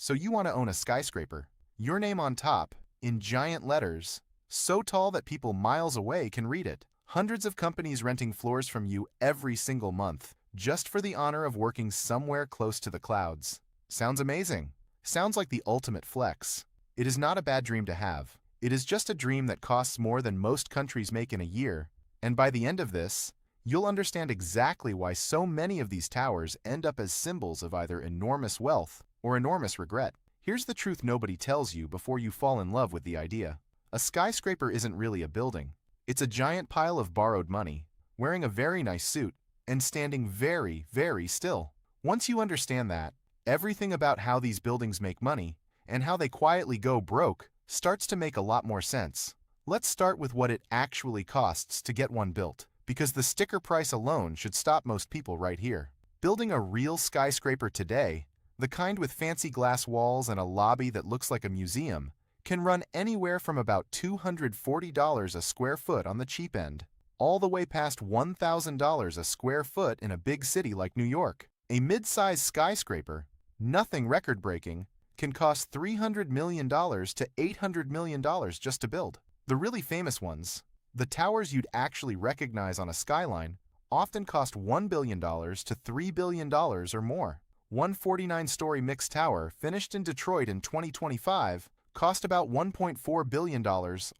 So you want to own a skyscraper. Your name on top, in giant letters, so tall that people miles away can read it. Hundreds of companies renting floors from you every single month, just for the honor of working somewhere close to the clouds. Sounds amazing. Sounds like the ultimate flex. It is not a bad dream to have. It is just a dream that costs more than most countries make in a year, and by the end of this, you'll understand exactly why so many of these towers end up as symbols of either enormous wealth or enormous regret. Here's the truth nobody tells you before you fall in love with the idea. A skyscraper isn't really a building. It's a giant pile of borrowed money, wearing a very nice suit, and standing very, very still. Once you understand that, everything about how these buildings make money and how they quietly go broke starts to make a lot more sense. Let's start with what it actually costs to get one built, because the sticker price alone should stop most people right here. Building a real skyscraper today, the kind with fancy glass walls and a lobby that looks like a museum, can run anywhere from about $240 a square foot on the cheap end, all the way past $1,000 a square foot in a big city like New York. A mid-sized skyscraper, nothing record-breaking, can cost $300 million to $800 million just to build. The really famous ones, the towers you'd actually recognize on a skyline, often cost $1 billion to $3 billion or more. One 49-story mixed tower finished in Detroit in 2025 cost about $1.4 billion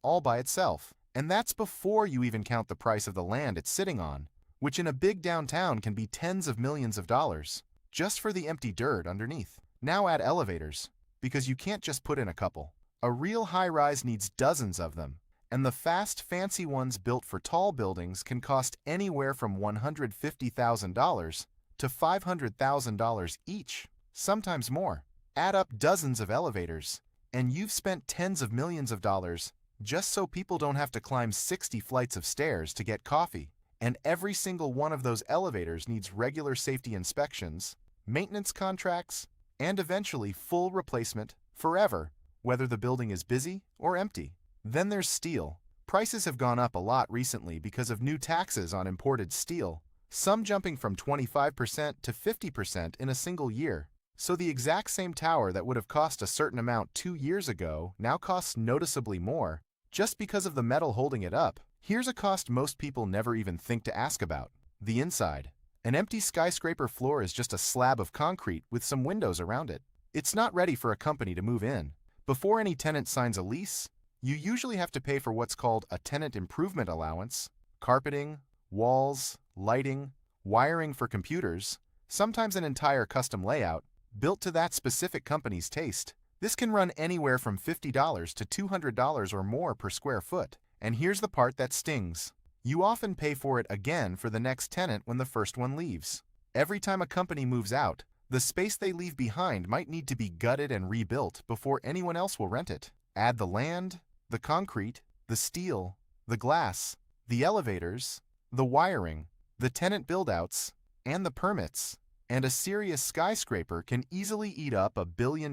all by itself. And that's before you even count the price of the land it's sitting on, which in a big downtown can be tens of millions of dollars, just for the empty dirt underneath. Now add elevators, because you can't just put in a couple. A real high-rise needs dozens of them, and the fast, fancy ones built for tall buildings can cost anywhere from $150,000 to $500,000 each, sometimes more. Add up dozens of elevators, and you've spent tens of millions of dollars just so people don't have to climb 60 flights of stairs to get coffee. And every single one of those elevators needs regular safety inspections, maintenance contracts, and eventually full replacement forever, whether the building is busy or empty. Then there's steel. Prices have gone up a lot recently because of new taxes on imported steel, some jumping from 25% to 50% in a single year. So the exact same tower that would have cost a certain amount 2 years ago now costs noticeably more, just because of the metal holding it up. Here's a cost most people never even think to ask about: the inside. An empty skyscraper floor is just a slab of concrete with some windows around it. It's not ready for a company to move in. Before any tenant signs a lease, you usually have to pay for what's called a tenant improvement allowance: carpeting, walls, lighting, wiring for computers, sometimes an entire custom layout, built to that specific company's taste. This can run anywhere from $50 to $200 or more per square foot. And here's the part that stings. You often pay for it again for the next tenant when the first one leaves. Every time a company moves out, the space they leave behind might need to be gutted and rebuilt before anyone else will rent it. Add the land, the concrete, the steel, the glass, the elevators, the wiring, the tenant buildouts, and the permits, and a serious skyscraper can easily eat up $1 billion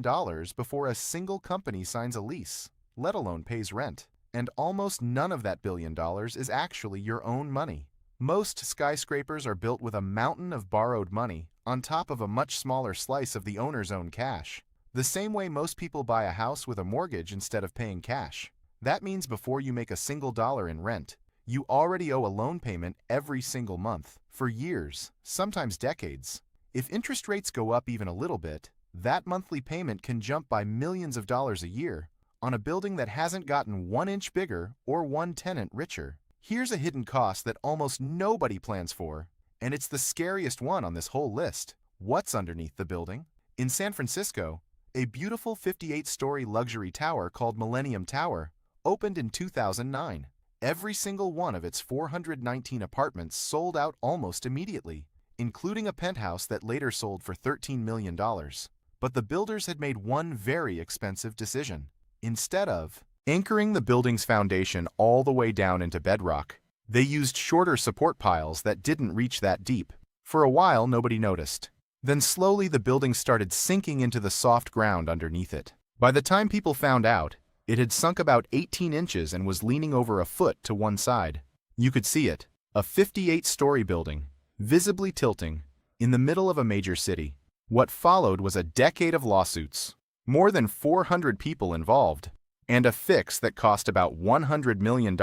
before a single company signs a lease, let alone pays rent. And almost none of that $1 billion is actually your own money. Most skyscrapers are built with a mountain of borrowed money on top of a much smaller slice of the owner's own cash. The same way most people buy a house with a mortgage instead of paying cash. That means before you make a single dollar in rent, you already owe a loan payment every single month, for years, sometimes decades. If interest rates go up even a little bit, that monthly payment can jump by millions of dollars a year on a building that hasn't gotten 1 inch bigger or one tenant richer. Here's a hidden cost that almost nobody plans for, and it's the scariest one on this whole list. What's underneath the building? In San Francisco, a beautiful 58-story luxury tower called Millennium Tower opened in 2009. Every single one of its 419 apartments sold out almost immediately, including a penthouse that later sold for $13 million. But the builders had made one very expensive decision. Instead of anchoring the building's foundation all the way down into bedrock, they used shorter support piles that didn't reach that deep. For a while, nobody noticed. Then slowly the building started sinking into the soft ground underneath it. By the time people found out, it had sunk about 18 inches and was leaning over a foot to one side. You could see it, a 58-story building, visibly tilting, in the middle of a major city. What followed was a decade of lawsuits. more than 400 people involved, and a fix that cost about $100 million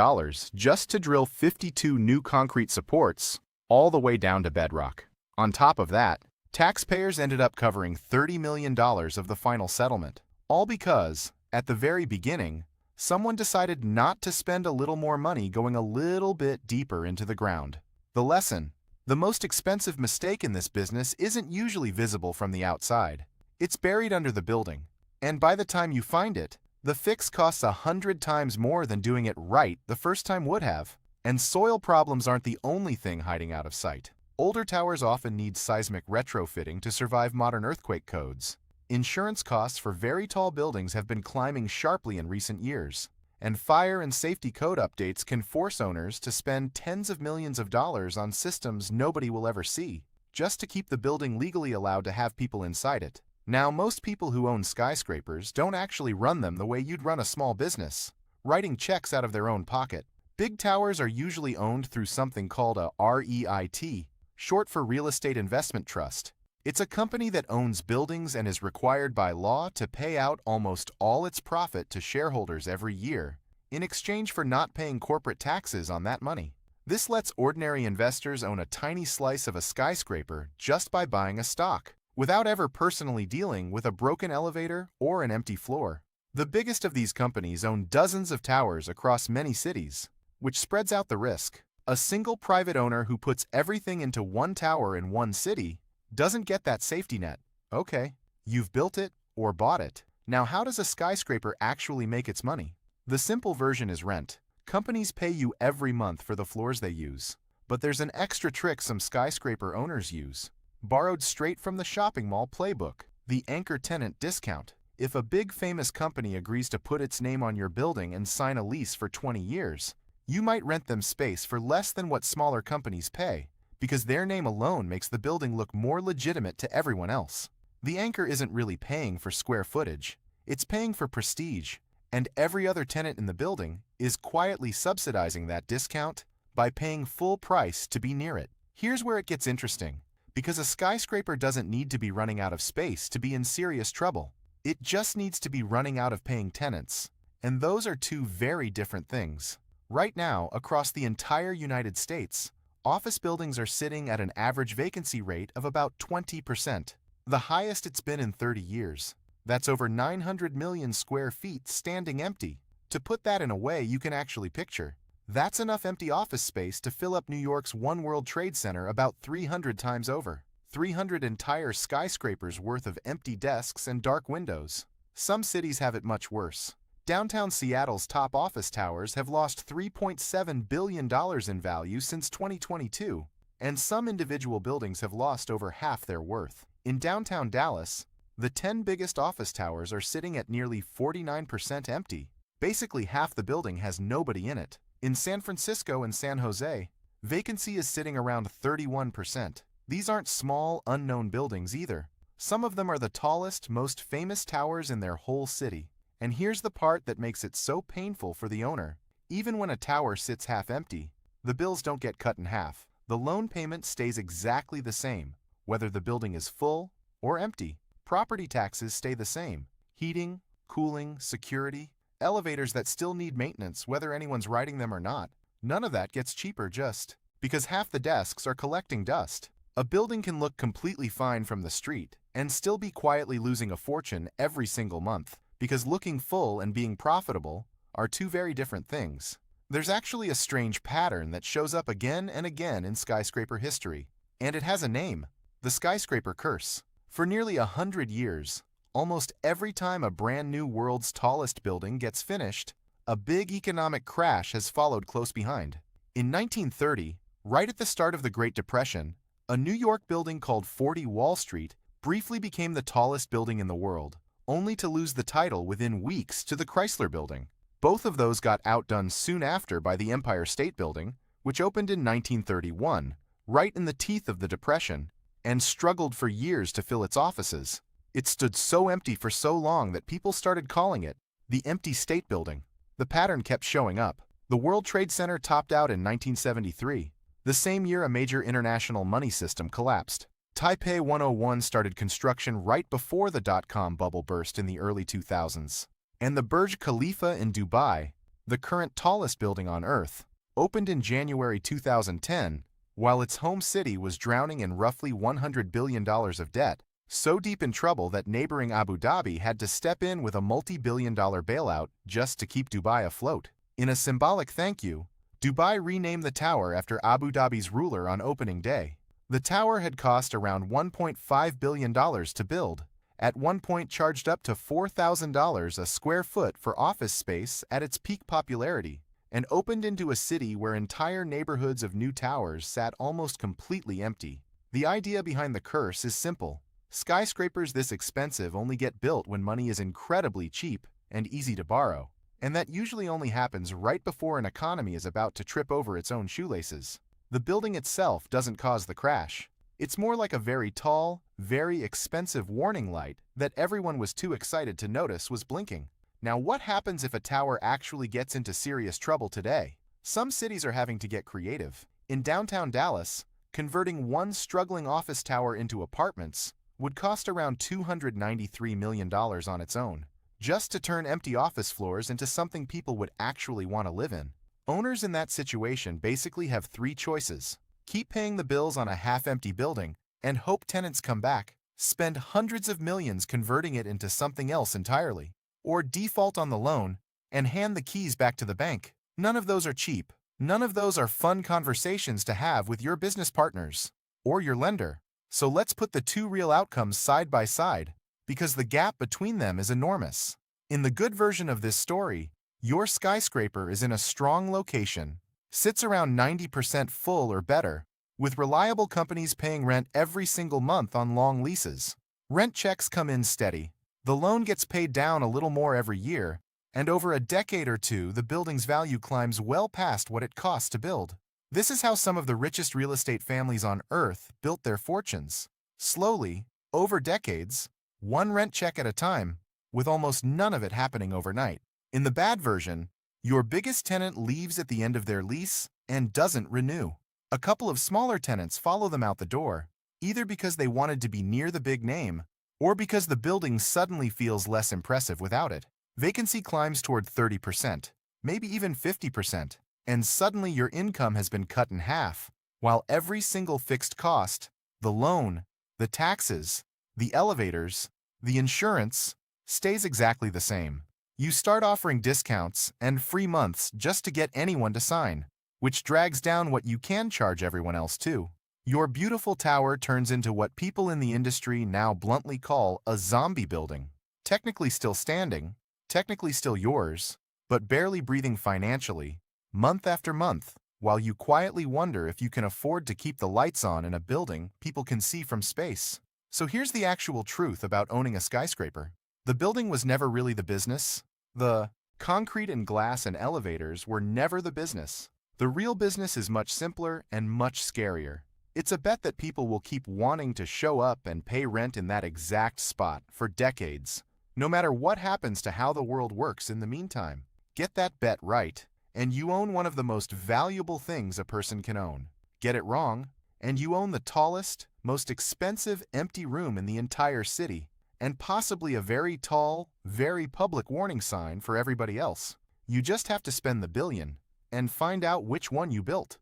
just to drill 52 new concrete supports all the way down to bedrock. On top of that, taxpayers ended up covering $30 million of the final settlement, all because, at the very beginning, someone decided not to spend a little more money going a little bit deeper into the ground. The lesson: the most expensive mistake in this business isn't usually visible from the outside. It's buried under the building, and by the time you find it, the fix costs 100 times more than doing it right the first time would have. And soil problems aren't the only thing hiding out of sight. Older towers often need seismic retrofitting to survive modern earthquake codes. Insurance costs for very tall buildings have been climbing sharply in recent years, and fire and safety code updates can force owners to spend tens of millions of dollars on systems nobody will ever see, just to keep the building legally allowed to have people inside it. Now, most people who own skyscrapers don't actually run them the way you'd run a small business, writing checks out of their own pocket. Big towers are usually owned through something called a REIT, short for Real Estate Investment Trust. It's a company that owns buildings and is required by law to pay out almost all its profit to shareholders every year, in exchange for not paying corporate taxes on that money. This lets ordinary investors own a tiny slice of a skyscraper just by buying a stock, without ever personally dealing with a broken elevator or an empty floor. The biggest of these companies own dozens of towers across many cities, which spreads out the risk. A single private owner who puts everything into one tower in one city doesn't get that safety net. Okay, you've built it or bought it. Now, how does a skyscraper actually make its money? The simple version is rent. Companies pay you every month for the floors they use. But there's an extra trick some skyscraper owners use, borrowed straight from the shopping mall playbook: the anchor tenant discount. If a big famous company agrees to put its name on your building and sign a lease for 20 years, you might rent them space for less than what smaller companies pay, because their name alone makes the building look more legitimate to everyone else. The anchor isn't really paying for square footage, it's paying for prestige, and every other tenant in the building is quietly subsidizing that discount by paying full price to be near it. Here's where it gets interesting, because a skyscraper doesn't need to be running out of space to be in serious trouble. It just needs to be running out of paying tenants, and those are two very different things. Right now, across the entire United States, office buildings are sitting at an average vacancy rate of about 20%, the highest it's been in 30 years. That's over 900 million square feet standing empty. To put that in a way you can actually picture, that's enough empty office space to fill up New York's One World Trade Center about 300 times over. 300 entire skyscrapers worth of empty desks and dark windows. Some cities have it much worse. Downtown Seattle's top office towers have lost $3.7 billion in value since 2022, and some individual buildings have lost over half their worth. In downtown Dallas, the 10 biggest office towers are sitting at nearly 49% empty. Basically, half the building has nobody in it. In San Francisco and San Jose, vacancy is sitting around 31%. These aren't small, unknown buildings either. Some of them are the tallest, most famous towers in their whole city. And here's the part that makes it so painful for the owner. Even when a tower sits half empty, the bills don't get cut in half. The loan payment stays exactly the same, whether the building is full or empty. Property taxes stay the same. Heating, cooling, security, elevators that still need maintenance whether anyone's riding them or not. None of that gets cheaper just because half the desks are collecting dust. A building can look completely fine from the street and still be quietly losing a fortune every single month, because looking full and being profitable are two very different things. There's actually a strange pattern that shows up again and again in skyscraper history, and it has a name: the Skyscraper Curse. For nearly 100 years, almost every time a brand new world's tallest building gets finished, a big economic crash has followed close behind. In 1930, right at the start of the Great Depression, a New York building called 40 Wall Street briefly became the tallest building in the world, only to lose the title within weeks to the Chrysler Building. Both of those got outdone soon after by the Empire State Building, which opened in 1931, right in the teeth of the Depression, and struggled for years to fill its offices. It stood so empty for so long that people started calling it the Empty State Building. The pattern kept showing up. The World Trade Center topped out in 1973, the same year a major international money system collapsed. Taipei 101 started construction right before the dot-com bubble burst in the early 2000s. And the Burj Khalifa in Dubai, the current tallest building on Earth, opened in January 2010, while its home city was drowning in roughly $100 billion of debt, so deep in trouble that neighboring Abu Dhabi had to step in with a multi-billion-dollar bailout just to keep Dubai afloat. In a symbolic thank you, Dubai renamed the tower after Abu Dhabi's ruler on opening day. The tower had cost around $1.5 billion to build, at one point charged up to $4,000 a square foot for office space at its peak popularity, and opened into a city where entire neighborhoods of new towers sat almost completely empty. The idea behind the curse is simple. Skyscrapers this expensive only get built when money is incredibly cheap and easy to borrow, and that usually only happens right before an economy is about to trip over its own shoelaces. The building itself doesn't cause the crash. It's more like a very tall, very expensive warning light that everyone was too excited to notice was blinking. Now, what happens if a tower actually gets into serious trouble today? Some cities are having to get creative. In downtown Dallas, converting one struggling office tower into apartments would cost around $293 million on its own, just to turn empty office floors into something people would actually want to live in. Owners in that situation basically have three choices: keep paying the bills on a half-empty building and hope tenants come back, spend hundreds of millions converting it into something else entirely, or default on the loan and hand the keys back to the bank. None of those are cheap. None of those are fun conversations to have with your business partners or your lender. So let's put the two real outcomes side by side, because the gap between them is enormous. In the good version of this story, your skyscraper is in a strong location, sits around 90% full or better, with reliable companies paying rent every single month on long leases. Rent checks come in steady, the loan gets paid down a little more every year, and over a decade or two the building's value climbs well past what it costs to build. This is how some of the richest real estate families on Earth built their fortunes. Slowly, over decades, one rent check at a time, with almost none of it happening overnight. In the bad version, your biggest tenant leaves at the end of their lease and doesn't renew. A couple of smaller tenants follow them out the door, either because they wanted to be near the big name, or because the building suddenly feels less impressive without it. Vacancy climbs toward 30%, maybe even 50%, and suddenly your income has been cut in half, while every single fixed cost, the loan, the taxes, the elevators, the insurance, stays exactly the same. You start offering discounts and free months just to get anyone to sign, which drags down what you can charge everyone else too. Your beautiful tower turns into what people in the industry now bluntly call a zombie building. Technically still standing, technically still yours, but barely breathing financially, month after month, while you quietly wonder if you can afford to keep the lights on in a building people can see from space. So here's the actual truth about owning a skyscraper. The building was never really the business. The concrete and glass and elevators were never the business. The real business is much simpler and much scarier. It's a bet that people will keep wanting to show up and pay rent in that exact spot for decades, no matter what happens to how the world works in the meantime. Get that bet right, and you own one of the most valuable things a person can own. Get it wrong, and you own the tallest, most expensive empty room in the entire city, and possibly a very tall, very public warning sign for everybody else. You just have to spend the billion and find out which one you built.